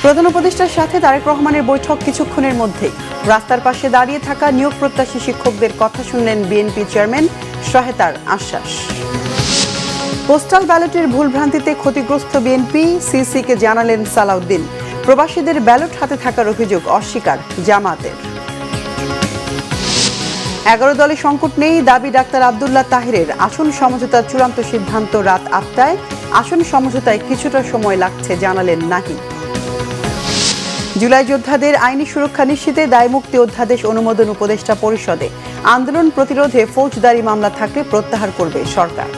প্রধান উপদেষ্টার সাথে তারেক রহমানের বৈঠক কিছুক্ষণের মধ্যেই। রাস্তার পাশে দাঁড়িয়ে থাকা নিয়োগ প্রত্যাশী শিক্ষকদের কথা শুনলেন বিএনপি চেয়ারম্যান সহায়তার আশ্বাস। পোস্টাল ব্যালটের ভুলভ্রান্তিতে ক্ষতিগ্রস্ত বিএনপি, সিসিকে জানালেন সালাউদ্দিন। প্রবাসীদের ব্যালট হাতে থাকার অভিযোগ অস্বীকার জামাতের। 11 দলে সংকট নেই দাবি ডাক্তার আব্দুল্লাহ তাহিরের। আসন সমঝোতার চূড়ান্ত সিদ্ধান্ত রাত 8টায়। আসন সমঝোতায় কিছুটা সময় লাগছে জানালেন নাহিদ। জুলাই যোদ্ধাদের আইনি সুরক্ষা নিশ্চিতে দায়মুক্তি অধ্যাদেশ অনুমোদন উপদেষ্টা পরিষদে। আন্দোলন প্রতিরোধে ফৌজদারি মামলা থাকলে প্রত্যাহার করবে সরকার।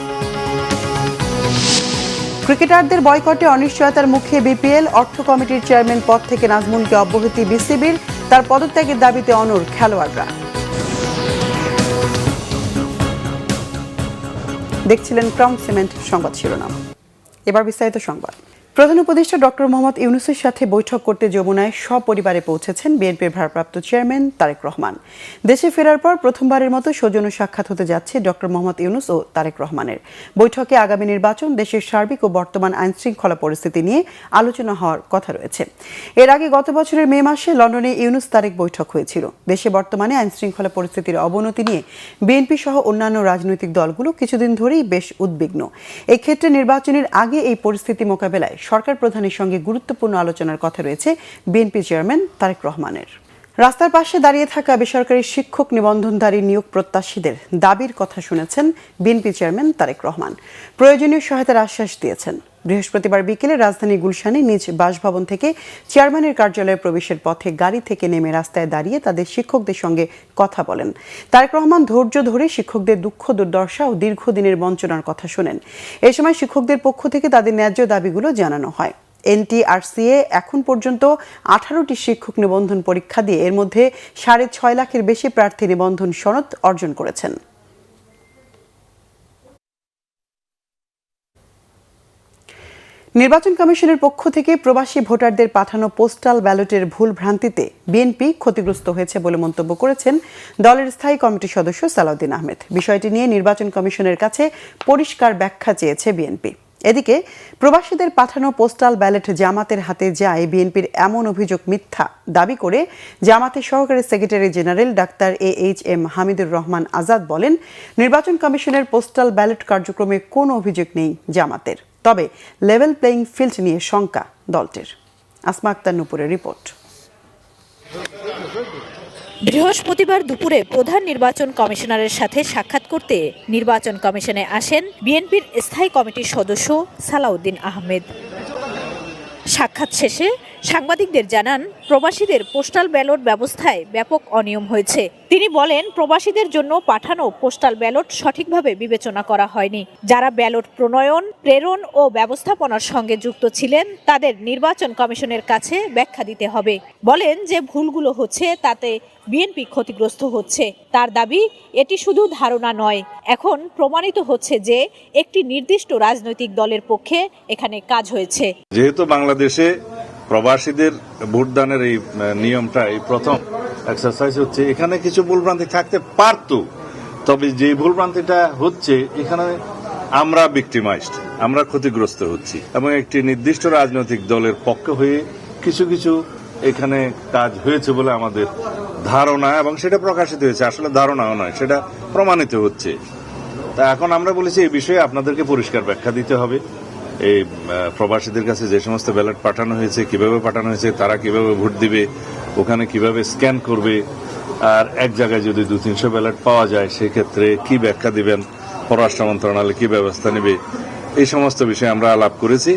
ক্রিকেটারদের বয়কটে অনিশ্চয়তার মুখে বিপিএল। অর্থ কমিটির চেয়ারম্যান পদ থেকে নাজমুলকে অব্যাহতি বিসিবির। তার পদত্যাগের দাবিতে অনড় খেলোয়াড়রা। দেখছিলেন ক্রাউন সিমেন্ট সংবাদ শিরোনাম। এবার বিস্তারিত সংবাদ। প্রধান উপদেষ্টা ডক্টর মোহাম্মদ ইউনূসের সাথে বৈঠক করতে যমুনায় সপরিবারে পৌঁছেছেন বিএনপির ভারপ্রাপ্ত চেয়ারম্যান তারেক রহমান। দেশে ফেরার পর প্রথমবারের মতো সৌজন্য সাক্ষাৎ হতে যাচ্ছে ডক্টর মোহাম্মদ ইউনূস ও তারেক রহমানের। বৈঠকে আগামী নির্বাচন, দেশের সার্বিক ও বর্তমান আইনশৃঙ্খলা পরিস্থিতি নিয়ে আলোচনা হওয়ার কথা রয়েছে। এর আগে গত বছরের মে মাসে লন্ডনে ইউনূস তারেক বৈঠক হয়েছিল। দেশে বর্তমানে আইনশৃঙ্খলা পরিস্থিতির অবনতি নিয়ে বিএনপি সহ অন্যান্য রাজনৈতিক দলগুলো কিছুদিন ধরেই বেশ উদ্বিগ্ন। এক্ষেত্রে নির্বাচনের আগে এই পরিস্থিতি মোকাবেলায় সরকার প্রধানের সঙ্গে গুরুত্বপূর্ণ আলোচনার কথা রয়েছে বিএনপি চেয়ারম্যান তারেক রহমানের। রাস্তার পাশে দাঁড়িয়ে থাকা বেসরকারি শিক্ষক নিবন্ধনধারী নিয়োগ প্রত্যাশীদের দাবির কথা শুনেছেন বিএনপি চেয়ারম্যান তারেক রহমান। প্রয়োজনীয় সহায়তার আশ্বাস দিয়েছেন। বৃহস্পতিবার বিকেলে রাজধানী গুলশানে নিজ বাসভবন থেকে চেয়ারম্যানের কার্যালয়ে প্রবেশের পথে গাড়ি থেকে নেমে রাস্তায় দাঁড়িয়ে তাদের শিক্ষকদের সঙ্গে কথা বলেন। তারেক রহমান ধৈর্য ধরে শিক্ষকদের দুঃখ দুর্দশা ও দীর্ঘদিনের বঞ্চনার কথা শোনেন। এ সময় শিক্ষকদের পক্ষ থেকে তাদের ন্যায্য দাবিগুলো জানানো হয়। এনটিআরসিএ এখন পর্যন্ত 18টি শিক্ষক নিবন্ধন পরীক্ষা দিয়ে এর মধ্যে 6.5 লাখের বেশি প্রার্থী নিবন্ধন সনদ অর্জন করেছেন। নির্বাচন কমিশনের পক্ষ থেকে প্রবাসী ভোটারদের পাঠানো পোস্টাল ব্যালটের ভুল ভ্রান্তিতে বিএনপি ক্ষতিগ্রস্ত হয়েছে বলে মন্তব্য করেছেন দলের স্থায়ী কমিটির সদস্য সালাউদ্দিন আহমেদ। বিষয়টি নিয়ে নির্বাচন কমিশনের কাছে পরিষ্কার ব্যাখ্যা চেয়েছে বিএনপি। এদিকে প্রবাসীদের পাঠানো পোস্টাল ব্যালট জামাতের হাতে যায় বিএনপির এমন অভিযোগ মিথ্যা দাবি করে জামাতের সহকারী সেক্রেটারি জেনারেল ডাক্তার AHM হামিদুর রহমান আজাদ বলেন, নির্বাচন কমিশনের পোস্টাল ব্যালট কার্যক্রমে কোনো অভিযোগ নেই জামাতের, তবে লেভেল প্লেইং ফিল্ড নিয়ে শঙ্কা দলটির। আসমা আক্তার নূপুরের রিপোর্ট। বৃহস্পতিবার দুপুরে প্রধান নির্বাচন কমিশনারের সাথে সাক্ষাৎ করতে নির্বাচন কমিশনে আসেন বিএনপির স্থায়ী কমিটির সদস্য সালাউদ্দিন আহমেদ। সাক্ষাৎ শেষে সাংবাদিকদের জানান, প্রবাসীদের পোস্টাল ব্যালট ব্যবস্থায় ব্যাপক অনিয়ম হয়েছে। তিনি বলেন, প্রবাসীদের জন্য পাঠানো পোস্টাল ব্যালট সঠিকভাবে বিবেচনা করা হয়নি। যারা ব্যালট প্রণয়ন, প্রেরণ ও ব্যবস্থাপনার সঙ্গে যুক্ত ছিলেন তাদের নির্বাচন কমিশনের কাছে ব্যাখ্যা দিতে হবে। বলেন যে ভুলগুলো হচ্ছে তাতে বিএনপি ক্ষতিগ্রস্ত হচ্ছে। তার দাবি, এটি শুধু ধারণা নয়, এখন প্রমাণিত হচ্ছে যে একটি নির্দিষ্ট রাজনৈতিক দলের পক্ষে এখানে কাজ হয়েছে। যেহেতু বাংলাদেশে প্রবাসীদের ভোটদানের এই নিয়মটা এই প্রথম এক্সারসাইজ হচ্ছে, এখানে কিছু ভুলভ্রান্তি থাকতে পারত, তবে যে ভুলভ্রান্তিটা হচ্ছে এখানে আমরা ভিক্টিমাইজড, আমরা ক্ষতিগ্রস্ত হচ্ছি এবং একটি নির্দিষ্ট রাজনৈতিক দলের পক্ষ হয়ে কিছু কিছু এখানে কাজ হয়েছে বলে আমাদের ধারণা, এবং সেটা প্রকাশিত হয়েছে। আসলে ধারণাও নয়, সেটা প্রমাণিত হচ্ছে। তা এখন আমরা বলেছি এই বিষয়ে আপনাদেরকে পরিষ্কার ব্যাখ্যা দিতে হবে। এই প্রবাসীদের কাছে যে সমস্ত ব্যালট পাঠানো হয়েছে, কিভাবে পাঠানো হয়েছে, তারা কিভাবে ভোট দিবে, ওখানে কিভাবে স্ক্যান করবে, আর এক জায়গায় যদি 200-300 ব্যালট পাওয়া যায় সেক্ষেত্রে কি ব্যাখ্যা দিবেন, পররাষ্ট্র মন্ত্রণালয় কি ব্যবস্থা নেবে, এই সমস্ত বিষয়ে আমরা আলাপ করেছি।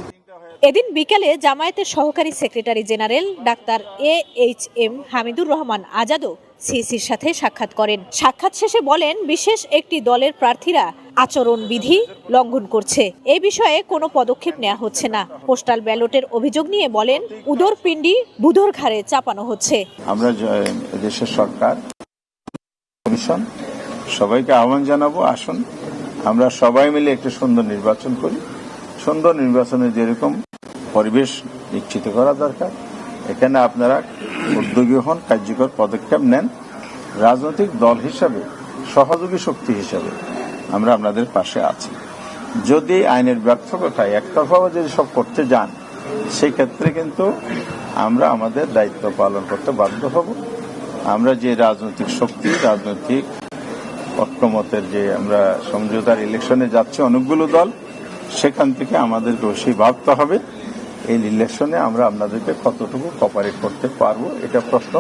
এদিন বিকেলে জামায়াতের সহকারী সেক্রেটারি জেনারেল ডাক্তার AHM হামিদুর রহমান আজাদও সিসির সাথে সাক্ষাৎ করেন। সাক্ষাৎ শেষে বলেন, বিশেষ একটি দলের প্রার্থীরা আচরণবিধি লঙ্ঘন করছে। এই বিষয়ে কোনো পদক্ষেপ নেওয়া হচ্ছে না। পোস্টাল ব্যালটের অভিযোগ নিয়ে বলেন, উদরপিণ্ডি বুধর ঘাড়ে চাপানো হচ্ছে। আমরা দেশের সরকার, কমিশন সবাইকে আহ্বান জানাবো, আসুন আমরা সবাই মিলে একটা সুন্দর নির্বাচন করি। সুন্দর নির্বাচনে যেরকম পরিবেশ নিশ্চিত করা দরকার, এখানে আপনারা উদ্যোগী হন, কার্যকর পদক্ষেপ নেন। রাজনৈতিক দল হিসাবে, সহযোগী শক্তি হিসাবে আমরা আপনাদের পাশে আছি। যদি আইনের ব্যর্থতায় একতরফাভাবে যদি সব করতে যান, সেক্ষেত্রে কিন্তু আমরা আমাদের দায়িত্ব পালন করতে বাধ্য হব। আমরা যে রাজনৈতিক শক্তি, রাজনৈতিক ঐক্যমতের যে আমরা সমঝোতার ইলেকশনে যাচ্ছি অনেকগুলো দল, সেখান থেকে আমাদেরকে অবশ্যই ভাবতে হবে এই ইলেকশনে আমরা আপনাদেরকে কতটুকু কোঅপারেট করতে পারবো। এটা প্রশ্ন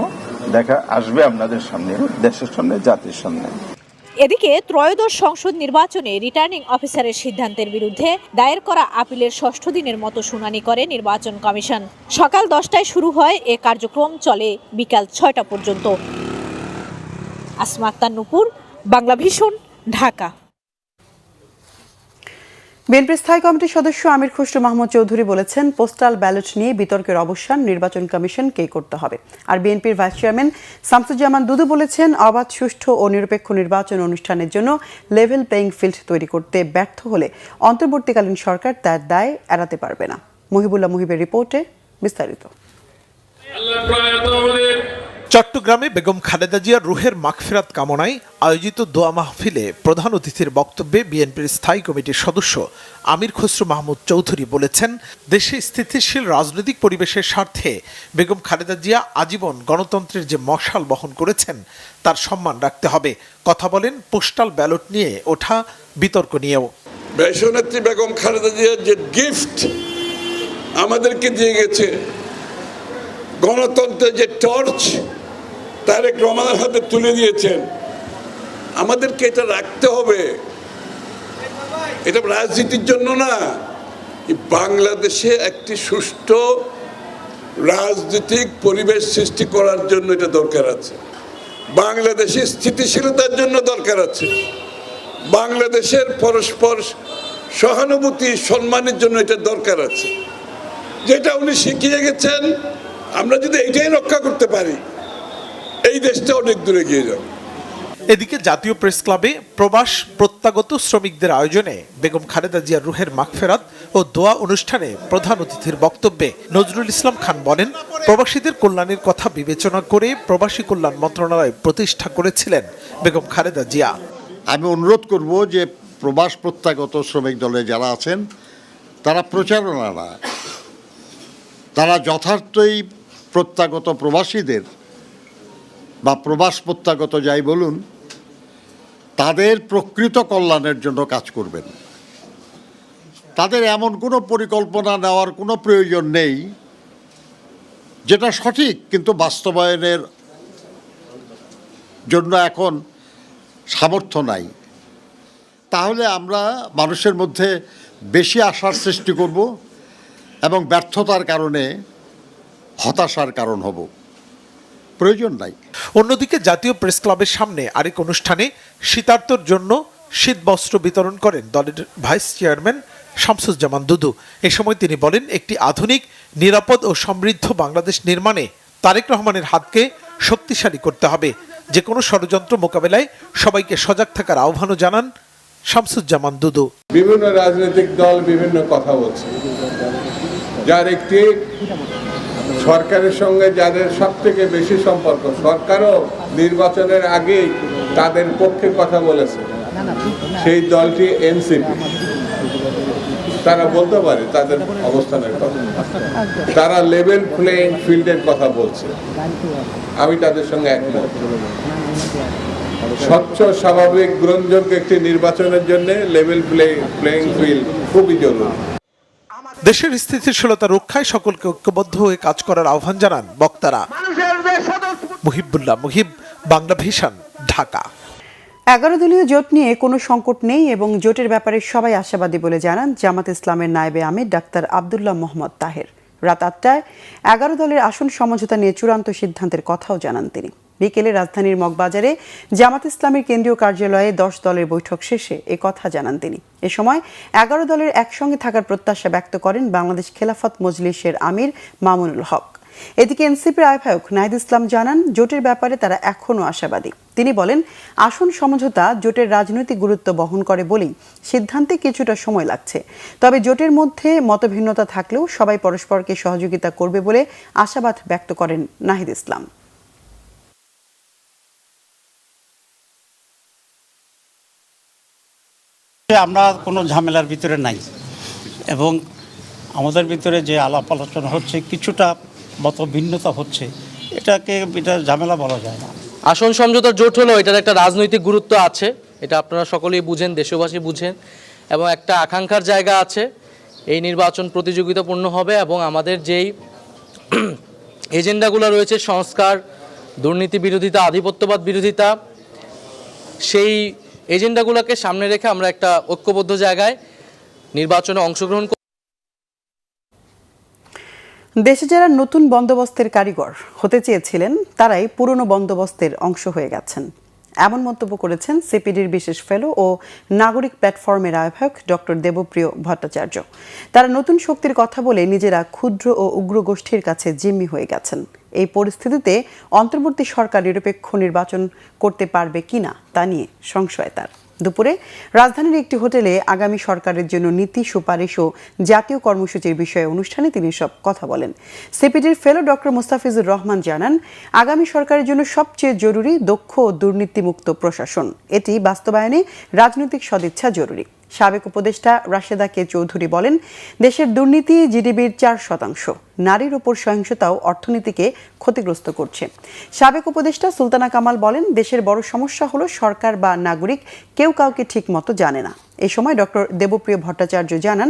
দেখা আসবে আপনাদের সামনে, দেশের সামনে, জাতির সামনে। এদিকে ত্রয়োদশ সংসদ নির্বাচনে রিটার্নিং অফিসারের সিদ্ধান্তের বিরুদ্ধে দায়ের করা আপিলের ৬ষ্ঠ দিনের মতো শুনানি করে নির্বাচন কমিশন। সকাল 10টায় শুরু হয় এ কার্যক্রম, চলে বিকাল 6টা পর্যন্ত। আসমা আক্তার নূপুর, বাংলাভিশন, ঢাকা। বিএনপির স্থায়ী কমিটির সদস্য আমির খসরু মাহমুদ চৌধুরী বলেছেন, পোস্টাল ব্যালট নিয়ে বিতর্কের অবসান নির্বাচন কমিশনকেই করতে হবে। আর বিএনপির ভাইস চেয়ারম্যান শামসুজ্জামান দুদু বলেছেন, অবাধ, সুষ্ঠু ও নিরপেক্ষ নির্বাচন অনুষ্ঠানের জন্য লেভেল প্লেইং ফিল্ড তৈরি করতে ব্যর্থ হলে অন্তর্বর্তীকালীন সরকার তার দায় এড়াতে পারবে না। মুহিবুল্লাহ মুহিবের রিপোর্টে বিস্তারিত। চট্টগ্রামে বেগম খালেদা জিয়ার রুহের মাগফিরাত কামনায় আয়োজিত দোয়া মাহফিলে প্রধান অতিথির বক্তব্যে বিএনপির স্থায়ী কমিটির সদস্য আমির খসরু মাহমুদ চৌধুরী বলেছেন, দেশে স্থিতিশীল রাজনৈতিক পরিবেশের স্বার্থে বেগম খালেদা জিয়া আজীবন গণতন্ত্রের যে মশাল বহন করেছেন তার সম্মান রাখতে হবে। কথা বলেন পোস্টাল ব্যালট নিয়ে ওঠা বিতর্ক নিয়েও। দেশনেত্রী বেগম খালেদা জিয়ার যে গিফট আমাদেরকে দিয়ে গেছে, গণতন্ত্রের যে টর্চ তারেক রহমানের হাতে তুলে দিয়েছেন, আমাদেরকে এটা রাখতে হবে। এটা রাজনীতির জন্য না, বাংলাদেশে একটি সুষ্ঠু রাজনৈতিক পরিবেশ সৃষ্টি করার জন্য এটা দরকার আছে। বাংলাদেশের স্থিতিশীলতার জন্য দরকার আছে। বাংলাদেশের পরস্পর সহানুভূতি, সম্মানের জন্য এটা দরকার আছে। যেটা উনি শিখিয়ে গেছেন, আমরা যদি এটাই রক্ষা করতে পারি, এই দেশটা অনেক দূরে গিয়ে যাবে। এদিকে জাতীয় প্রেস ক্লাবে প্রবাস প্রত্যাগত শ্রমিকদের আয়োজনে বেগম খালেদা জিয়ার রুহের মাগফিরাত ও দোয়া অনুষ্ঠানে প্রধান অতিথির বক্তব্যে নজরুল ইসলাম খান বলেন, প্রবাসীদের কল্যাণের কথা বিবেচনা করে প্রবাসী কল্যাণ মন্ত্রণালয় প্রতিষ্ঠা করেছিলেন বেগম খালেদা জিয়া। আমি অনুরোধ করব যে প্রবাস প্রত্যাগত শ্রমিক দলে যারা আছেন তারা প্রচারণা না, তারা যথার্থই প্রত্যাগত প্রবাসীদের বা প্রবাস প্রত্যাগত যাই বলুন, তাদের প্রকৃত কল্যাণের জন্য কাজ করবেন। তাদের এমন কোনো পরিকল্পনা নেওয়ার কোনো প্রয়োজন নেই যেটা সঠিক কিন্তু বাস্তবায়নের জন্য এখন সামর্থ্য নাই। তাহলে আমরা মানুষের মধ্যে বেশি আশার সৃষ্টি করব এবং ব্যর্থতার কারণে হতাশার কারণ হব। প্রয়োজন নাই। অন্যদিকে জাতীয় প্রেস ক্লাবের সামনে আরেক অনুষ্ঠানে শীতার্তর জন্য শীত বস্ত্র বিতরণ করেন দলের ভাইস চেয়ারম্যান শামসুজ্জামান দুদু। এ সময় তিনি বলেন, একটি আধুনিক, নিরাপদ ও সমৃদ্ধ বাংলাদেশ নির্মাণে তারেক রহমানের হাতকে শক্তিশালী করতে হবে। যে কোনো ষড়যন্ত্র মোকাবেলায় সবাইকে সজাগ থাকার আহ্বানও জানান শামসুজ্জামান দুদু। বিভিন্ন রাজনৈতিক দল বিভিন্ন কথা বলছে, যার একটি সরকারের সঙ্গে যাদের সব থেকে বেশি সম্পর্ক, সরকারও নির্বাচনের আগেই তাদের পক্ষে কথা বলেছে, সেই দলটি এনসিপি। তারা বলতে পারে তাদের অবস্থানের কথা, তারা লেভেল প্লেইং ফিল্ডের কথা বলছে, আমি তাদের সঙ্গে একমত। স্বচ্ছ, স্বাভাবিক, গ্রহণযোগ্য একটি নির্বাচনের জন্য লেভেল প্লেইং ফিল্ড খুবই জরুরি। দেশের স্থিতিশীলতা রক্ষায় সকলকে ঐক্যবদ্ধ হয়ে কাজ করার আহ্বান জানান বক্তারা। মুহিবুল্লাহ মুহিব, বাংলাভিশন, ঢাকা। 11 দলীয় জোট নিয়ে কোনো সংকট নেই এবং জোটের ব্যাপারে সবাই আশাবাদী বলে জানান জামাত ইসলামের নায়েবে আমির ডাক্তার আব্দুল্লাহ মোহাম্মদ তাহের। রাত 8টায় 11 দলের আসন সমঝোতা নিয়ে চূড়ান্ত সিদ্ধান্তের কথাও জানান তিনি। বিকেলে রাজধানীর মগবাজারে জামাত ইসলামের কেন্দ্রীয় কার্যালয়ে 10 দলের বৈঠক শেষে এ কথা জানান তিনি। এ সময় 11 দলের একসঙ্গে থাকার প্রত্যাশা ব্যক্ত করেন বাংলাদেশ খেলাফত মজলিসের আমির মামুনুল হক। এদিকে এনসিপির আহ্বায়ক নাহিদ ইসলাম জানান, জোটের ব্যাপারে তারা এখনও আশাবাদী। তিনি বলেন, আসন সমঝোতা জোটের রাজনৈতিক গুরুত্ব বহন করে বলেই সিদ্ধান্তে কিছুটা সময় লাগছে। তবে জোটের মধ্যে মতভিন্নতা থাকলেও সবাই পরস্পরকে সহযোগিতা করবে বলে আশাবাদ ব্যক্ত করেন নাহিদ ইসলাম। আমরা কোনো ঝামেলার ভিতরে নাই এবং আমাদের ভিতরে যে আলাপ আলোচনা হচ্ছে কিছুটা মত ভিন্নতা হচ্ছে, এটা ঝামেলা বলা যায় না। আসন সমঝোতার জোট হলো, এটার একটা রাজনৈতিক গুরুত্ব আছে, এটা আপনারা সকলেই বুঝেন, দেশবাসী বুঝেন, এবং একটা আকাঙ্ক্ষার জায়গা আছে। এই নির্বাচন প্রতিযোগিতাপূর্ণ হবে এবং আমাদের যেই এজেন্ডাগুলো রয়েছে, সংস্কার, দুর্নীতি বিরোধিতা, আধিপত্যবাদ বিরোধিতা, সেই এজেন্ডাগুলোকে সামনে রেখে আমরা একটা ঐক্যবদ্ধ জায়গায় নির্বাচনে অংশগ্রহণ। দেশে যারা নতুন বন্দোবস্তের কারিগর হতে চেয়েছিলেন তারাই পুরনো বন্দোবস্তের অংশ হয়ে গেছেন, এমন মন্তব্য করেছেন সিপিডির বিশেষ ফেলো ও নাগরিক প্ল্যাটফর্মের আহ্বায়ক ডক্টর দেবপ্রিয় ভট্টাচার্য। তারা নতুন শক্তির কথা বলে নিজেরা ক্ষুদ্র ও উগ্র গোষ্ঠীর কাছে জিম্মি হয়ে গেছেন। এই পরিস্থিতিতে অন্তর্বর্তী সরকার নিরপেক্ষ নির্বাচন করতে পারবে কিনা তা নিয়ে সংশয় তার। দুপুরে রাজধানীর একটি হোটেলে আগামী সরকারের জন্য নীতি সুপারিশ ও জাতীয় কর্মসূচির বিষয়ে অনুষ্ঠানে তিনি সব কথা বলেন। সিপিডির ফেলো ডক্টর মোস্তাফিজুর রহমান জানান, আগামী সরকারের জন্য সবচেয়ে জরুরি দক্ষ ও দুর্নীতিমুক্ত প্রশাসন। এটি বাস্তবায়নে রাজনৈতিক সদিচ্ছা জরুরি। সাবেক উপদেষ্টা রাশেদা কে চৌধুরী বলেন, দেশের দুর্নীতি জিডিপির 4%, নারীর উপর সহিংসতাও অর্থনীতিকে ক্ষতিগ্রস্ত করছে। সাবেক উপদেষ্টা সুলতানা কামাল বলেন, দেশের বড় সমস্যা হলো সরকার বা নাগরিক কেউ কাউকে ঠিক মতো জানে না। এই সময় ডক্টর দেবপ্রিয় ভট্টাচার্য জানান,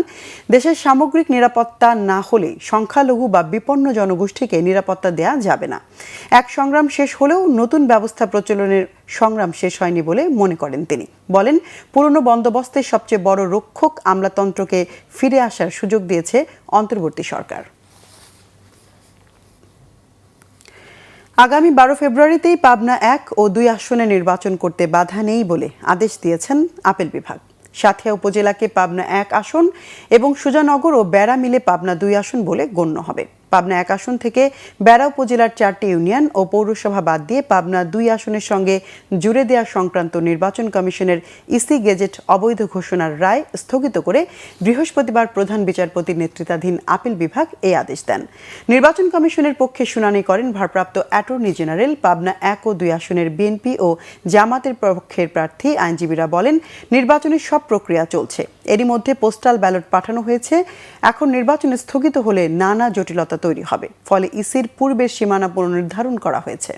দেশের সামগ্রিক নিরাপত্তা না হলে সংখ্যালঘু বা বিপন্ন জনগোষ্ঠীকে নিরাপত্তা দেয়া যাবে না। এক সংগ্রাম শেষ হলেও নতুন ব্যবস্থা প্রচলনের সংগ্রাম শেষ হয়নি বলে মনে করেন তিনি। বলেন, পুরনো বন্দোবস্তের সবচেয়ে বড় রক্ষক আমলাতন্ত্রকে ফিরে আসার সুযোগ দিয়েছে অন্তর্বর্তী সরকার। আগামী 12 ফেব্রুয়ারিতেই পাবনা 1 ও 2 আসনে নির্বাচন করতে বাধা নেই বলে আদেশ দিয়েছেন আপিল বিভাগ। সাথিয়া উপজেলাকে পাবনা 1 আসন এবং সুজানগর ও বেড়া মিলে পাবনা 2 আসন বলে গণ্য হবে। পাবনা 1 আসন থেকে বেড়া উপজেলার 4টি ইউনিয়ন ও পৌরসভা বাদ দিয়ে পাবনা 2 আসনের সঙ্গে জুড়ে দেওয়া সংক্রান্ত নির্বাচন কমিশনের ইসি গেজেট অবৈধ ঘোষণার রায় স্থগিত করে বৃহস্পতিবার প্রধান বিচারপতির নেতৃত্বাধীন আপিল বিভাগ এই আদেশ দেন। নির্বাচন কমিশনের পক্ষে শুনানি করেন ভারপ্রাপ্ত অ্যাটর্নি জেনারেল। পাবনা 1 ও 2 আসনের বিএনপি ও জামাতের পক্ষের প্রার্থী আইনজীবীরা বলেন, নির্বাচনের সব প্রক্রিয়া চলছে, এরই মধ্যে পোস্টাল ব্যালট পাঠানো হয়েছে। এখন নির্বাচন স্থগিত হলে নানা জটিলতা তৈরি হবে, ফলে ইসির পূর্বের সীমানা পুনর্নির্ধারণ করা হয়েছে।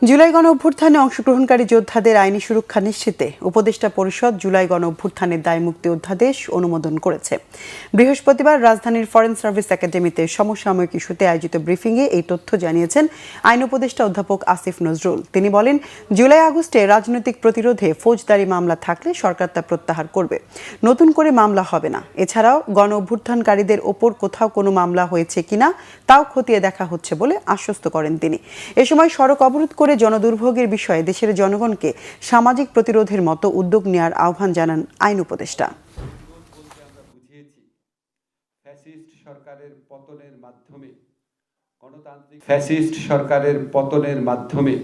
জুলাই গণ অভ্যুত্থানে অংশগ্রহণকারী যোদ্ধাদের আইনি সুরক্ষা নিশ্চিতে উপদেষ্টা পরিষদ জুলাই গণ অভ্যুত্থানের দায়মুক্তি অধ্যাদেশ অনুমোদন করেছে। বৃহস্পতিবার রাজধানীর ফরেন সার্ভিস একাডেমিতে সমসাময়িক ইস্যুতে আয়োজিত ব্রিফিংয়ে এই তথ্য জানিয়েছেন আইন উপদেষ্টা অধ্যাপক আসিফ নজরুল। তিনি বলেন, জুলাই আগস্টে রাজনৈতিক প্রতিরোধে ফৌজদারি মামলা থাকলে সরকার তা প্রত্যাহার করবে, নতুন করে মামলা হবে না। এছাড়াও গণ অভ্যুত্থানকারীদের ওপর কোথাও কোনো মামলা হয়েছে কিনা তাও খতিয়ে দেখা হচ্ছে বলে আশ্বস্ত করেন তিনি। এ সময় সড়ক অবরোধ করে জনদুর্ভোগের বিষয়ে দেশের জনগণকে সামাজিক প্রতিরোধের মতো উদ্যোগ নেওয়ার আহ্বান জানান আইন উপদেষ্টা। ফ্যাসিস্ট সরকারের পতনের মাধ্যমে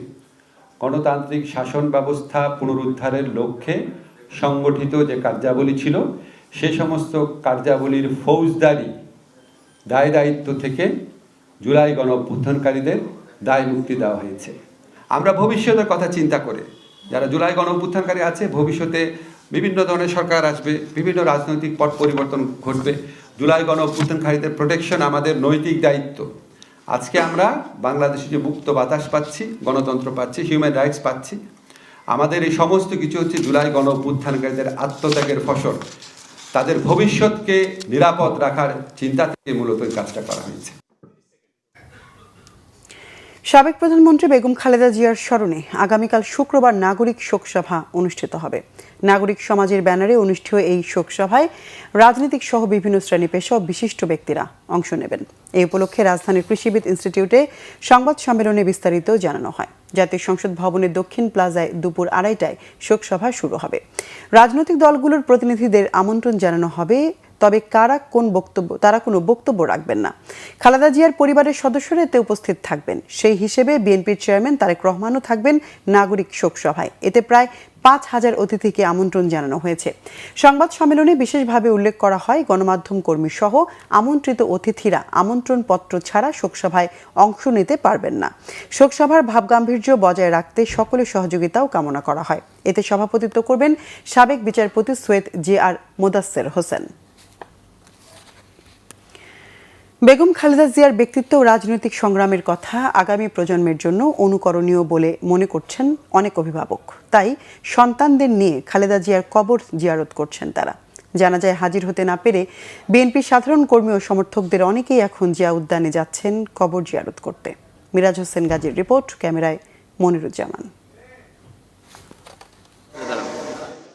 গণতান্ত্রিক শাসন ব্যবস্থা পুনরুদ্ধারের লক্ষ্যে সংগঠিত যে কার্যাবলী ছিল, সে সমস্ত কার্যাবলীর ফৌজদারি দায় দায়িত্ব থেকে জুলাই গণ অভ্যুত্থানকারীদের দায় মুক্তি দেওয়া হয়েছে। আমরা ভবিষ্যতের কথা চিন্তা করে, যারা জুলাই গণ অভ্যুত্থানকারী আছে, ভবিষ্যতে বিভিন্ন ধরনের সরকার আসবে, বিভিন্ন রাজনৈতিক পট পরিবর্তন ঘটবে, জুলাই গণ অভ্যুত্থানকারীদের প্রোটেকশন আমাদের নৈতিক দায়িত্ব। আজকে আমরা বাংলাদেশে যে মুক্ত বাতাস পাচ্ছি, গণতন্ত্র পাচ্ছি, হিউম্যান রাইটস পাচ্ছি, আমাদের এই সমস্ত কিছু হচ্ছে জুলাই গণ অভ্যুত্থানকারীদের আত্মত্যাগের ফসল। তাদের ভবিষ্যৎকে নিরাপদ রাখার চিন্তা থেকে মূলত এই কাজটা করা হয়েছে। সাবেক প্রধানমন্ত্রী বেগম খালেদা জিয়ার স্মরণে আগামীকাল শুক্রবার নাগরিক শোকসভা অনুষ্ঠিত হবে। নাগরিক সমাজের ব্যানারে অনুষ্ঠিত এই শোকসভায় রাজনৈতিক সহ বিভিন্ন শ্রেণী পেশা ও বিশিষ্ট ব্যক্তিরা অংশ নেবেন। এই উপলক্ষে রাজধানীর কৃষিবিদ ইনস্টিটিউটে সংবাদ সম্মেলনে বিস্তারিত জানানো হয়। জাতীয় সংসদ ভবনের দক্ষিণ প্লাজায় দুপুর 2:30টায় শোকসভা শুরু হবে। রাজনৈতিক দলগুলোর প্রতিনিধিদের আমন্ত্রণ জানানো হবে তবে তারা কোনো বক্তব্য রাখবেন না। খালেদা জিয়ার পরিবারের সদস্যরা এতে উপস্থিত থাকবেন। সেই হিসেবে বিএনপির চেয়ারম্যান তারেক রহমানও থাকবেন নাগরিক শোক সভায়। এতে প্রায় ৫,০০০ অতিথিকে আমন্ত্রণ জানানো হয়েছে। সংবাদ সম্মেলনে বিশেষভাবে উল্লেখ করা হয়, গণমাধ্যম কর্মী সহ আমন্ত্রিত অতিথিরা আমন্ত্রণপত্র ছাড়া শোকসভায় অংশ নিতে পারবেন না। শোকসভার ভাবগাম্ভীর্য বজায় রাখতে সকলের সহযোগিতাও কামনা করা হয়। এতে সভাপতিত্ব করবেন সাবেক বিচারপতি সৈয়দ JR মোদাচ্ছের হোসেন। বেগম খালেদা জিয়ার ব্যক্তিত্ব ও রাজনৈতিক সংগ্রামের কথা আগামী প্রজন্মের জন্য অনুকরণীয় বলে মনে করছেন অনেক অভিভাবক। তাই সন্তানদের নিয়ে খালেদা জিয়ার কবর জিয়ারত করছেন তারা। জানাজায় হাজির হতে না পেরে বিএনপির সাধারণ কর্মী ও সমর্থকদের অনেকেই এখন জিয়া উদ্যানে যাচ্ছেন কবর জিয়ারত করতে। মিরাজ হোসেন গাজীর রিপোর্ট, ক্যামেরায় মনিরুজ্জামান।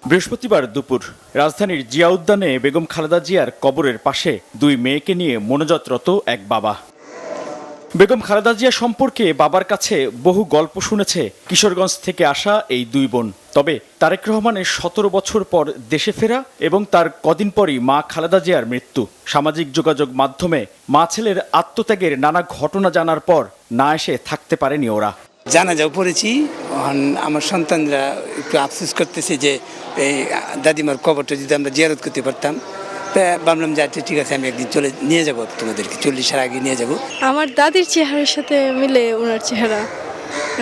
বৃহস্পতিবার দুপুর রাজধানীর জিয়া উদ্যানে বেগম খালেদা জিয়ার কবরের পাশে দুই মেয়েকে নিয়ে মোনাজাতরত এক বাবা। বেগম খালেদা জিয়া সম্পর্কে বাবার কাছে বহু গল্প শুনেছে কিশোরগঞ্জ থেকে আসা এই দুই বোন। তবে তারেক রহমানের ১৭ বছর পর দেশে ফেরা এবং তার কদিন পরই মা খালেদা জিয়ার মৃত্যু, সামাজিক যোগাযোগ মাধ্যমে মা ছেলের আত্মত্যাগের নানা ঘটনা জানার পর না এসে থাকতে পারেনি ওরা। জানাজাও পড়েছি, আমার সন্তানরা একটু আফসোস করতেছে যে এই দাদিমার কবরটা যদি আমরা জিয়ারত করতে পারতাম। ভাবলাম যে আচ্ছা ঠিক আছে, আমি একদিন চলে নিয়ে যাবো তোমাদেরকে, 40-এর আগে নিয়ে যাব। আমার দাদির চেহারার সাথে মিলে ওনার চেহারা,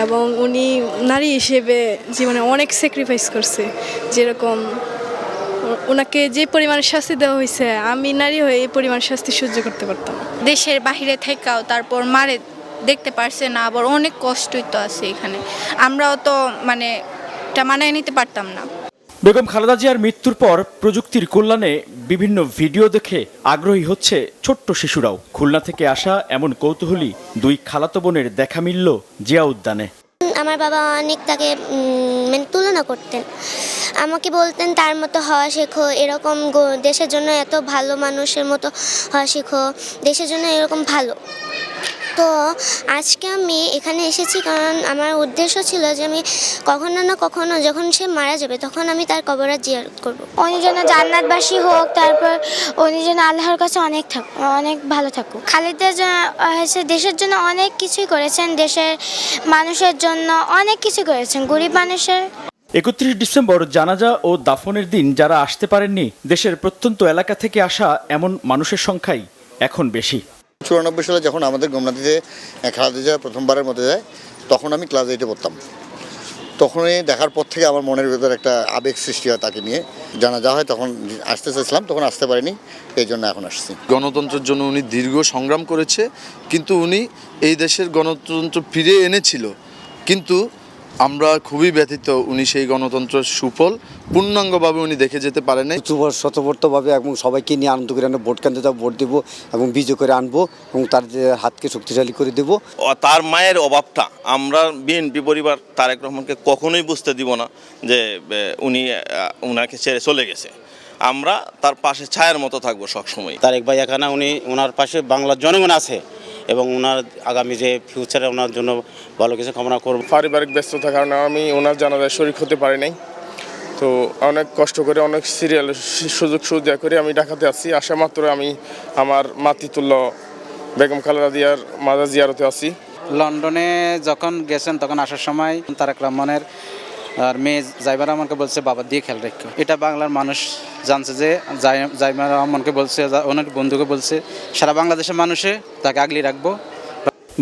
এবং উনি নারী হিসেবে জীবনে অনেক স্যাক্রিফাইস করছে। যেরকম ওনাকে যে পরিমাণ শাস্তি দেওয়া হয়েছে, আমি নারী হয়ে এই পরিমাণ শাস্তি সহ্য করতে পারতাম। দেশের বাহিরে থেকেও তারপর মারে দেখতে পারছে না, আবার অনেক কষ্টই তো আছে এখানে, আমরাও তো এটা মানায় নিতে পারতাম না। বেগম খালেদা জিয়ার মৃত্যুর পর প্রযুক্তির কল্যাণে বিভিন্ন ভিডিও দেখে আগ্রহী হচ্ছে ছোট্ট শিশুরাও। খুলনা থেকে আসা এমন কৌতূহলী দুই খালাতো বোনের দেখা মিলল জিয়া উদ্যানে। আমার বাবা অনেক তাকে তুলনা করতেন, আমাকে বলতেন তার মতো হওয়া শেখো, এরকম দেশের জন্য এত ভালো মানুষের মতো হওয়া শেখো, দেশের জন্য এরকম ভালো। তো আজকে আমি এখানে এসেছি কারণ আমার উদ্দেশ্য ছিল যে আমি কখনো না কখনো যখন সে মারা যাবে তখন আমি তার কবরে জিয়ারত করব। উনি যেন জান্নাতবাসী হোক, তারপর উনি যেন আল্লাহর কাছে অনেক ভালো থাকুক। খালেদা হয়েছে দেশের জন্য অনেক কিছুই করেছেন, দেশের মানুষের জন্য অনেক কিছু করেছেন, গরিব মানুষের। ৩১ ডিসেম্বর জানাজা ও দাফনের দিন যারা আসতে পারেননি, দেশের প্রত্যন্ত এলাকা থেকে আসা এমন মানুষের সংখ্যাই এখন বেশি। 94 সালে যখন আমাদের গোমনাথিতে খালেদা জিয়া প্রথমবারের মধ্যে যায়, তখন আমি ক্লাস 8-এ পড়তাম। তখনই দেখার পর থেকে আমার মনের ভেতর একটা আবেগ সৃষ্টি হয় তাকে নিয়ে। জানাজা হয় তখন আসতে চাইছিলাম, তখন আসতে পারিনি, এই জন্য এখন আসছি। গণতন্ত্রের জন্য উনি দীর্ঘ সংগ্রাম করেছে, কিন্তু উনি এই দেশের গণতন্ত্র ফিরে এনেছিল, কিন্তু আমরা খুবই ব্যথিত উনি সেই গণতন্ত্রের সুফল পূর্ণাঙ্গভাবে উনি দেখে যেতে পারেন নাই। স্বতঃস্ফূর্তভাবে এবং সবাইকে নিয়ে আনন্দ করে আমরা ভোট কেন্দ্রে ভোট দেবো এবং বিজয় করে আনবো এবং তার হাতকে শক্তিশালী করে দেব। তার মায়ের অভাবটা আমরা বিএনপি পরিবার তারেক রহমানকে কখনোই বুঝতে দিব না যে উনাকে ছেড়ে চলে গেছে। আমরা তার পাশে ছায়ার মতো থাকবো সবসময়। তারেক ভাই এখানে ওনার পাশে বাংলার জনগণ আছে এবং ওনার আগামী যে ফিউচারে ওনার জন্য ভালো কিছু কামনা করব। পারিবারিক ব্যস্ততার কারণে আমি ওনার জানাজায় শরীক হতে পারি নাই, তো অনেক কষ্ট করে অনেক সিরিয়াল সুযোগ সুবিধা করে আমি ঢাকাতে আসছি। আসা মাত্র আমি আমার মাতৃতুল্য বেগম খালেদা জিয়ার মাজার জিয়ারতে আসি। লন্ডনে যখন গেছেন তখন আসার সময় তারেক রহমানের আর মেয়ে জাইমা রহমানকে বলছে বাবা দিয়ে খেয়াল রাখো। এটা বাংলার মানুষ জানছে যে জাইমা রহমানকে বলছে, ওনার বন্ধুকে বলছে, সারা বাংলাদেশের মানুষে তাকে আগলে রাখবো।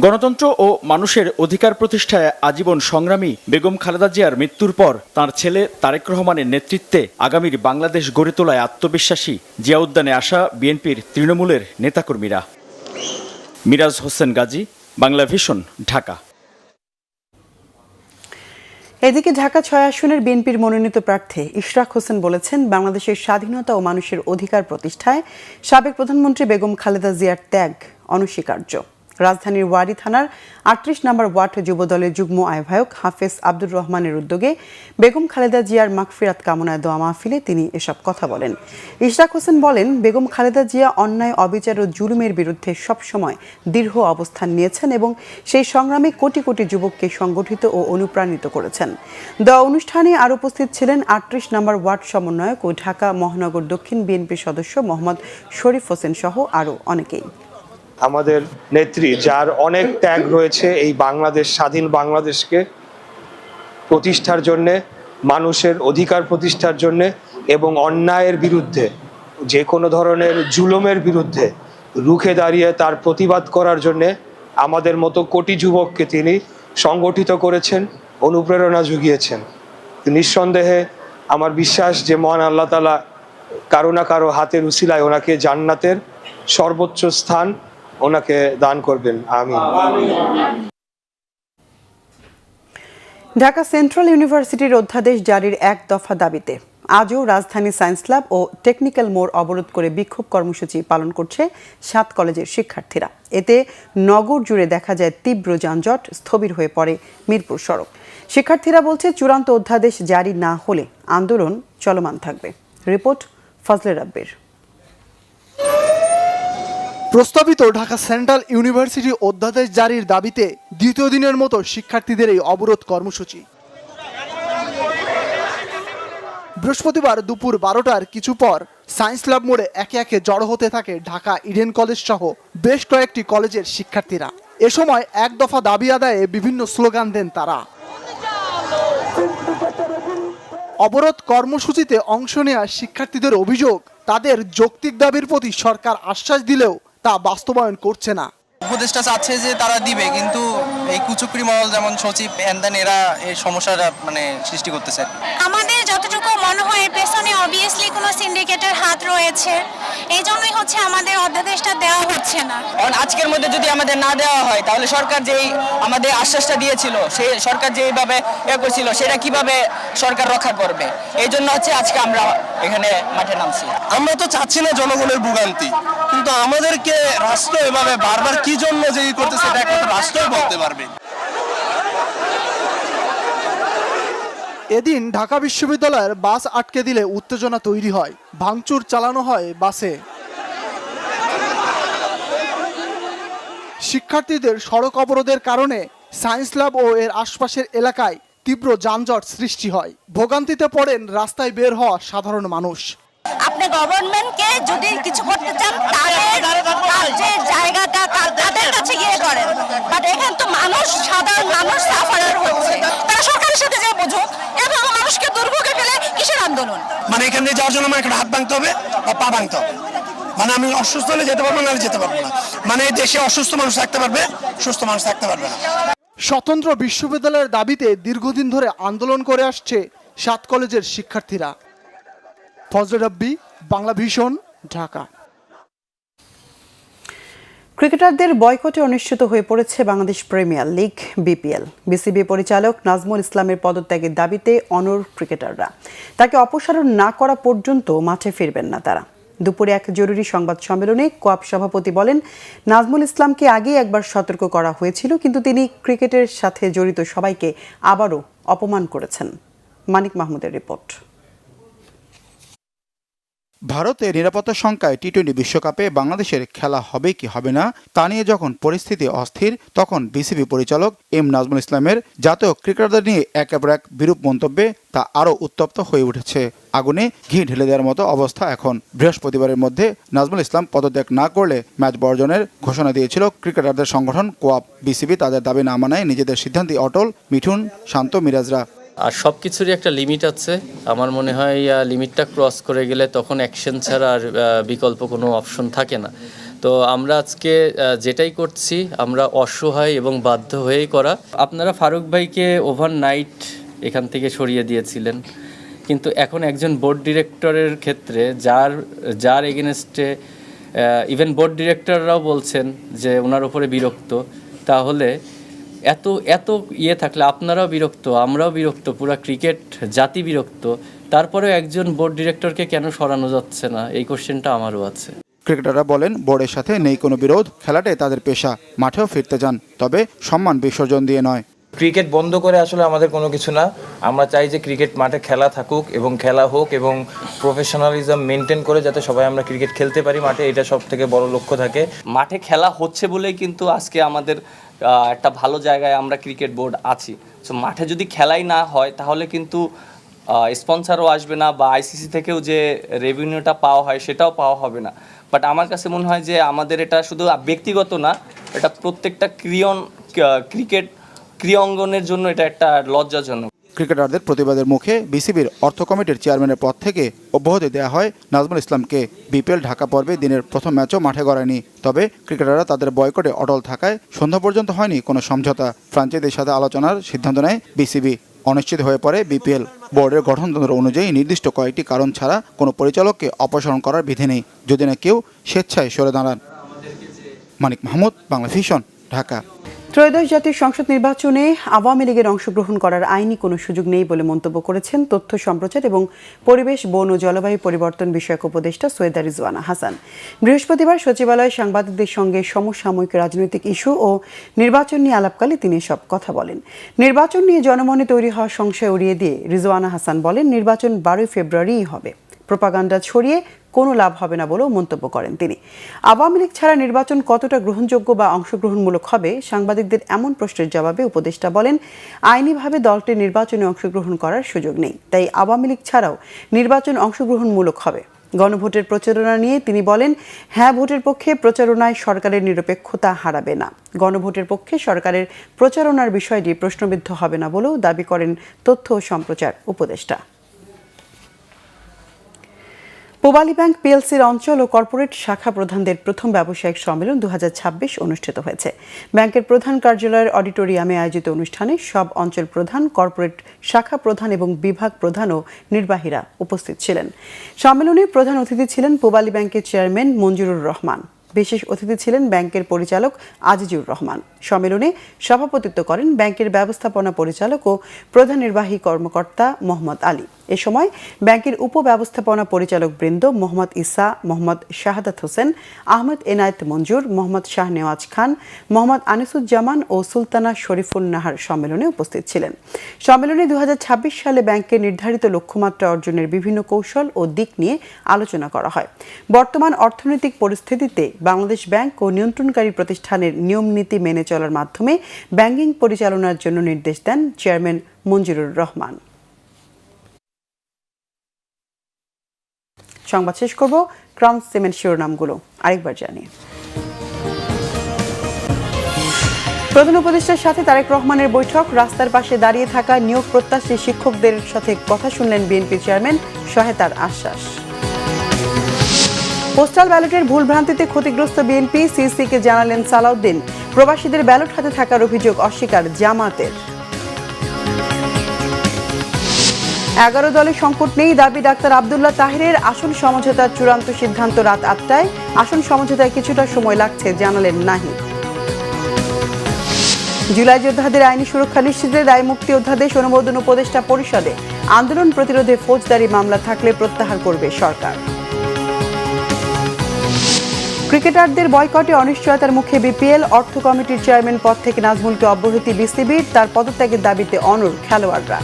গণতন্ত্র ও মানুষের অধিকার প্রতিষ্ঠায় আজীবন সংগ্রামী বেগম খালেদা জিয়ার মৃত্যুর পর তার ছেলে তারেক রহমানের নেতৃত্বে আগামীর বাংলাদেশ গড়ে তোলায় আত্মবিশ্বাসী জিয়া উদ্যানে আসা বিএনপির তৃণমূলের নেতাকর্মীরা। মিরাজ হোসেন গাজী, বাংলা ভিশন, ঢাকা। এদিকে ঢাকা ৬ আসনের বিএনপির মনোনীত প্রার্থী ইশরাক হোসেন বলেছেন, বাংলাদেশের স্বাধীনতা ও মানুষের অধিকার প্রতিষ্ঠায় সাবেক প্রধানমন্ত্রী বেগম খালেদা জিয়ার ত্যাগ অনস্বীকার্য। রাজধানীর ওয়ারী থানার ৩৮ নম্বর ওয়ার্ড যুবদলের যুগ্ম আহ্বায়ক হাফেজ আব্দুর রহমানের উদ্যোগে বেগম খালেদা জিয়ার মাগফিরাত কামনায় দোয়া মাহফিলে তিনি এসব কথা বলেন। ইশরাক হোসেন বলেন, বেগম খালেদা জিয়া অন্যায়, অবিচার ও জুলুমের বিরুদ্ধে সবসময় দৃঢ় অবস্থান নিয়েছেন এবং সেই সংগ্রামে কোটি কোটি যুবককে সংগঠিত ও অনুপ্রাণিত করেছেন। দোয়া অনুষ্ঠানে আরও উপস্থিত ছিলেন ৩৮ নম্বর ওয়ার্ড সমন্বয়ক ও ঢাকা মহানগর দক্ষিণ বিএনপির সদস্য মোহাম্মদ শরীফ হোসেন সহ আরও অনেকেই। আমাদের নেত্রী, যার অনেক ত্যাগ রয়েছে এই বাংলাদেশ, স্বাধীন বাংলাদেশকে প্রতিষ্ঠার জন্যে, মানুষের অধিকার প্রতিষ্ঠার জন্যে এবং অন্যায়ের বিরুদ্ধে, যে কোনো ধরনের জুলুমের বিরুদ্ধে রুখে দাঁড়িয়ে তার প্রতিবাদ করার জন্যে আমাদের মতো কোটি যুবককে তিনি সংগঠিত করেছেন, অনুপ্রেরণা জুগিয়েছেন। নিঃসন্দেহে আমার বিশ্বাস যে মহান আল্লাহ তাআলা কারো না কারো হাতের উসিলায় ওনাকে জান্নাতের সর্বোচ্চ স্থান ওনাকে দান করবেন। আমিন। ঢাকা সেন্ট্রাল ইউনিভার্সিটির অধ্যাদেশ জারির এক দফা দাবিতে আজও রাজধানী সায়েন্স ল্যাব ও টেকনিক্যাল মোড় অবরোধ করে বিক্ষোভ কর্মসূচি পালন করছে 7 কলেজের শিক্ষার্থীরা। এতে নগর জুড়ে দেখা যায় তীব্র যানজট, স্থবির হয়ে পড়ে মিরপুর সড়ক। শিক্ষার্থীরা বলছে, চূড়ান্ত অধ্যাদেশ জারি না হলে আন্দোলন চলমান থাকবে। রিপোর্ট ফজলে রাব্বির। প্রস্তাবিত ঢাকা সেন্ট্রাল ইউনিভার্সিটি অধ্যাদেশ জারির দাবিতে দ্বিতীয় দিনের মতো শিক্ষার্থীদের এই অবরোধ কর্মসূচি। বৃহস্পতিবার দুপুর 12টার কিছু পর সায়েন্স ল্যাব মোড়ে একে একে জড়ো হতে থাকে ঢাকা ইডেন কলেজ সহ বেশ কয়েকটি কলেজের শিক্ষার্থীরা। এ সময় এক দফা দাবি আদায়ে বিভিন্ন স্লোগান দেন তারা। অবরোধ কর্মসূচিতে অংশ নেওয়া শিক্ষার্থীদের অভিযোগ, তাদের যৌক্তিক দাবির প্রতি সরকার আশ্বাস দিলেও তা বাস্তবায়ন করছে না। উপদেষ্টা চাচ্ছে যে তারা দিবে, কিন্তু এই কুচক্রি মহল যেমন সচিব এন্ডান এরা এই সমস্যাটা সৃষ্টি করতেছে। আমাদের যতটুকু মনে হয় পেছনে অবভিয়াসলি কোনো সিন্ডিকেটের হাত রয়েছে, এই জন্যই হচ্ছে আমাদের অধ্যাদেশটা দেওয়া হচ্ছে না। আজকের মধ্যে যদি আমাদের না দেওয়া হয় তাহলে সরকার যেই আমাদের আশ্বাসটা দিয়েছিল, সেই সরকার যেইভাবে করছিল সেটা কিভাবে সরকার রক্ষা করবে? এই জন্য হচ্ছে আজকে আমরা এখানে মাঠে নামছি। আমরা তো চাচ্ছি না জনগণের ভোগান্তি, কিন্তু আমাদেরকে রাষ্ট্র এভাবে বারবার কি জন্য যে করতেছে এটা একটা রাষ্ট্রই বলতে পারবে। এদিন ঢাকা বিশ্ববিদ্যালয়ের বাস আটকে দিলে উত্তেজনা তৈরি হয়, ভাঙচুর চালানো হয় বাসে। শিক্ষার্থীদের সড়ক অবরোধের কারণে সায়েন্স ল্যাব ও এর আশপাশের এলাকায় তীব্র যানজট সৃষ্টি হয়। ভোগান্তিতে পড়েন রাস্তায় বের হওয়া সাধারণ মানুষ। আপনি গভর্নমেন্টকে যদি কিছু করতে চান তাদের জায়গাটা তাদের কাছে গিয়ে করেন, বাট এখানে তো মানুষ, সাধারণ মানুষ সাফারার হচ্ছে। তারা সরকারের সাথে যে বুঝুক এবং মানুষকে দুর্ভোগে ফেলে কিসের আন্দোলন? এখান দিয়ে যাওয়ার জন্য আমার একটা হাত ভাঙতে হবে বা পা ভাঙতে হবে। আমি অসুস্থ হলে যেতে পারবো না, যেতে পারবো না। এই দেশে অসুস্থ মানুষ থাকতে পারবে, সুস্থ মানুষ থাকতে পারবে না। স্বতন্ত্র বিশ্ববিদ্যালয়ের দাবিতে দীর্ঘদিন ধরে আন্দোলন করে আসছে 7 কলেজের শিক্ষার্থীরা। ফজলে রাব্বি, বাংলা ভিশন, ঢাকা। ক্রিকেটারদের বয়কটে অনুষ্ঠিত হয়ে পড়েছে Bangladesh premier league BPL. BCB পরিচালক নাজমুল ইসলামের পদত্যাগের দাবিতে অনড় ক্রিকেটাররা। তাকে অপসারণ না করা পর্যন্ত মাঠে ফিরবেন না তারা। দুপুরে এক জরুরি সংবাদ সম্মেলনে কোয়াপ সভাপতি বলেন, নাজমুল ইসলামকে আগেই একবার সতর্ক করা হয়েছিল, কিন্তু তিনি ক্রিকেটের সাথে জড়িত সবাইকে আবারও অপমান করেছেন। মানিক মাহমুদের রিপোর্ট। ভারতের নিরাপত্তা শঙ্কায় টি-20 বিশ্বকাপে বাংলাদেশের খেলা হবে কি হবে না তা নিয়ে যখন পরিস্থিতি অস্থির, তখন বিসিবি পরিচালক এম নাজমুল ইসলামের জাতীয় ক্রিকেটারদের নিয়ে একের পর এক বিরূপ মন্তব্যে তা আরও উত্তপ্ত হয়ে উঠেছে। আগুনে ঘি ঢেলে দেওয়ার মতো অবস্থা এখন। বৃহস্পতিবারের মধ্যে নাজমুল ইসলাম পদত্যাগ না করলে ম্যাচ বর্জনের ঘোষণা দিয়েছিল ক্রিকেটারদের সংগঠন কোয়াপ। বিসিবি তাদের দাবি না মানায় নিজেদের সিদ্ধান্তে অটল মিঠুন, শান্ত, মিরাজরা। আর সব কিছুরই একটা লিমিট আছে। আমার মনে হয় লিমিটটা ক্রস করে গেলে তখন অ্যাকশন ছাড়া আর বিকল্প কোনো অপশন থাকে না। তো আমরা আজকে যেটাই করছি আমরা অসহায় এবং বাধ্য হয়েই করা। আপনারা ফারুক ভাইকে ওভারনাইট এখান থেকে সরিয়ে দিয়েছিলেন, কিন্তু এখন একজন বোর্ড ডিরেক্টরের ক্ষেত্রে যার এগেনস্টে ইভেন বোর্ড ডিরেক্টররাও বলছেন যে ওনার উপরে বিরক্ত, তাহলে এত থাকলে আপনারাও বিরক্ত, আমরাও বিরক্ত, পুরা ক্রিকেট জাতি বিরক্ত, তারপরেও একজন বোর্ড ডিরেক্টরকে কেন সরানো যাচ্ছে না, এই কোশ্চেনটা আমারও আছে। ক্রিকেটাররা বলেন বোর্ডের সাথে নেই কোনো বিরোধ, খেলাটাই তাদের পেশা, মাঠেও ফিরতে চান, তবে সম্মান বিসর্জন দিয়ে নয়। ক্রিকেট বন্ধ করে আসলে আমাদের কোনো কিছু না। আমরা চাই যে ক্রিকেট মাঠে খেলা থাকুক এবং খেলা হোক এবং প্রফেশনালিজম মেনটেন করে যাতে সবাই আমরা ক্রিকেট খেলতে পারি মাঠে, এটা সব থেকে বড় লক্ষ্য থাকে। মাঠে খেলা হচ্ছে বলেই কিন্তু আজকে আমাদের একটা ভালো জায়গায় আমরা ক্রিকেট বোর্ড আছি। সো মাঠে যদি খেলাই না হয় তাহলে কিন্তু স্পন্সরও আসবে না বা আইসিসি থেকেও যে রেভিনিউটা পাওয়া হয় সেটাও পাওয়া হবে না। বাট আমার কাছে মনে হয় যে আমাদের এটা শুধু ব্যক্তিগত না, এটা প্রত্যেকটা ক্রিকেট ক্রীড়াঙ্গনের জন্য এটা একটা লজ্জাজনক। ক্রিকেটারদের প্রতিবাদের মুখে বিসিবির অর্থ কমিটির চেয়ারম্যানের পদ থেকে অব্যাহতি দেওয়া হয় নাজমুল ইসলামকে। বিপিএল ঢাকা পর্বে দিনের প্রথম ম্যাচও মাঠে গড়ায়নি, তবে ক্রিকেটাররা তাদের বয়কটে অটল থাকায় সন্ধ্যা পর্যন্ত হয়নি কোনো সমঝোতা। ফ্রাঞ্চাইজির সাথে আলোচনার সিদ্ধান্ত নেয় বিসিবি। অনিশ্চিত হয়ে পড়ে বিপিএল। বোর্ডের গঠনতন্ত্র অনুযায়ী নির্দিষ্ট কয়েকটি কারণ ছাড়া কোনো পরিচালককে অপসারণ করার বিধি নেই, যদি না কেউ স্বেচ্ছায় সরে দাঁড়ান। মানিক মাহমুদ, বাংলা ভিশন, ঢাকা। ত্রয়োদশ জাতীয় সংসদ নির্বাচনে আওয়ামী লীগের অংশগ্রহণ করার আইনি কোনো সুযোগ নেই বলে মন্তব্য করেছেন তথ্য সম্প্রচার এবং পরিবেশ, বন ও জলবায়ু পরিবর্তন বিষয়ক উপদেষ্টা সৈয়দা রিজওয়ানা হাসান বৃহস্পতিবার সচিবালয়ে সাংবাদিকদের সঙ্গে সমসাময়িক রাজনৈতিক ইস্যু ও নির্বাচন নিয়ে আলাপকালে তিনি এসব কথা বলেন। নির্বাচন নিয়ে জনমনে তৈরি হওয়া সংশয় উড়িয়ে দিয়ে রিজওয়ানা হাসান বলেন, নির্বাচন 12 ফেব্রুয়ারিই হবে। প্রোপাগান্ডা ছড়িয়ে কোনো লাভ হবে না বলেও মন্তব্য করেন তিনি। আওয়ামী লীগ ছাড়া নির্বাচন কতটা গ্রহণযোগ্য বা অংশগ্রহণমূলক হবে, সাংবাদিকদের এমন প্রশ্নের জবাবে উপদেষ্টা বলেন, আইনিভাবে দলটির নির্বাচনে অংশগ্রহণ করার সুযোগ নেই, তাই আওয়ামী লীগ ছাড়াও নির্বাচন অংশগ্রহণমূলক হবে। গণভোটের প্রচারণা নিয়ে তিনি বলেন, হ্যাঁ ভোটের পক্ষে প্রচারণায় সরকারের নিরপেক্ষতা হারাবে না। গণভোটের পক্ষে সরকারের প্রচারণার বিষয়টি প্রশ্নবিদ্ধ হবে না বলেও দাবি করেন তথ্য ও সম্প্রচার উপদেষ্টা। পূবালী ব্যাংক পিএলসির অঞ্চল ও কর্পোরেট শাখা প্রধানদের প্রথম ব্যবসায়িক সম্মেলন 2026 অনুষ্ঠিত হয়েছে। ব্যাংকের প্রধান কার্যালয়ের অডিটোরিয়ামে আয়োজিত অনুষ্ঠানে সব অঞ্চল প্রধান, কর্পোরেট শাখা প্রধান এবং বিভাগ প্রধান ও নির্বাহীরা উপস্থিত ছিলেন। সম্মেলনে প্রধান অতিথি ছিলেন পূবালী ব্যাংকের চেয়ারম্যান মঞ্জুরুর রহমান। বিশেষ অতিথি ছিলেন ব্যাংকের পরিচালক আজিজুর রহমান। সম্মেলনে সভাপতিত্ব করেন ব্যাংকের ব্যবস্থাপনা পরিচালক ও প্রধান নির্বাহী কর্মকর্তা মোহাম্মদ আলী। এ সময় ব্যাংকের উপব্যবস্থাপনা পরিচালক বৃন্দ মোহাম্মদ ইসা, মোহাম্মদ শাহাদাত হোসেন, আহমেদ এনায়েত মঞ্জুর, মোহাম্মদ শাহ নেওয়াজ খান, মোহাম্মদ আনিসুজ্জামান ও সুলতানা শরীফুন নাহার সম্মেলনে উপস্থিত ছিলেন। সম্মেলনে 2026 সালে ব্যাংকের নির্ধারিত লক্ষ্যমাত্রা অর্জনের বিভিন্ন কৌশল ও দিক নিয়ে আলোচনা করা হয়। বর্তমান অর্থনৈতিক পরিস্থিতিতে বাংলাদেশ ব্যাংক ও নিয়ন্ত্রণকারী প্রতিষ্ঠানের নিয়ম নীতি মেনে চলার মাধ্যমে ব্যাংকিং পরিচালনার জন্য নির্দেশ দেন চেয়ারম্যান মঞ্জুরুর রহমান। সংবাদ শেষ করব ক্রাউন সিমেন্ট শিরোনামগুলো আরেকবার জানিয়ে। প্রধান উপদেষ্টার সাথে তারেক রহমানের বৈঠক, রাস্তার পাশে দাঁড়িয়ে থাকা নিয়োগ প্রত্যাশী শিক্ষকদের সাথে কথা শুনলেন বিএনপি চেয়ারম্যান, সহায়তার আশ্বাস। পোস্টাল ব্যালটের ভুলভ্রান্তিতে ক্ষতিগ্রস্ত বিএনপি, সিইসিকে জানালেন সালাউদ্দিন। প্রবাসীদের ব্যালট হাতে থাকার অভিযোগ অস্বীকার জামাতের। 11 দলে সংকট নেই দাবি ডাক্তার আব্দুল্লাহ তাহিরের। আসন সমঝোতার চূড়ান্ত সিদ্ধান্ত রাত 8টায়। আসন সমঝোতায় কিছুটা সময় লাগছে জানালেন নাহিদ। জুলাই যোদ্ধাদের আইনি সুরক্ষা নিশ্চিতে দায় মুক্তি অধ্যাদেশ অনুমোদন উপদেষ্টা পরিষদে। আন্দোলন প্রতিরোধে ফৌজদারি মামলা থাকলে প্রত্যাহার করবে সরকার। ক্রিকেটারদের বয়কটে অনিশ্চয়তার মুখে বিপিএল, অর্থ কমিটির চেয়ারম্যান পদ থেকে নাজমুলকে অব্যাহতি বিসিবির, তার পদত্যাগের দাবিতে অনড় খেলোয়াড়রা।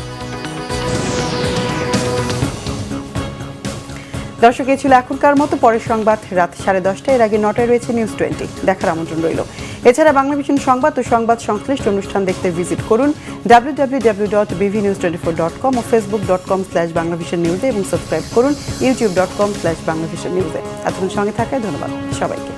দর্শক, এই ছিল এখনকার মতো। পরের সংবাদ রাত 10:30। এর আগে 9টায় রয়েছে নিউজ 20, দেখার আমন্ত্রণ রইল। এছাড়া বাংলা ভিশন সংবাদ ও সংবাদ সংশ্লিষ্ট অনুষ্ঠান দেখতে ভিজিট করুন www.bvnews24.com ও facebook.com/banglavisionnews এবং সাবস্ক্রাইব করুন youtube.com/banglavisionnews। এতক্ষণ সঙ্গে থাকায় ধন্যবাদ সবাইকে।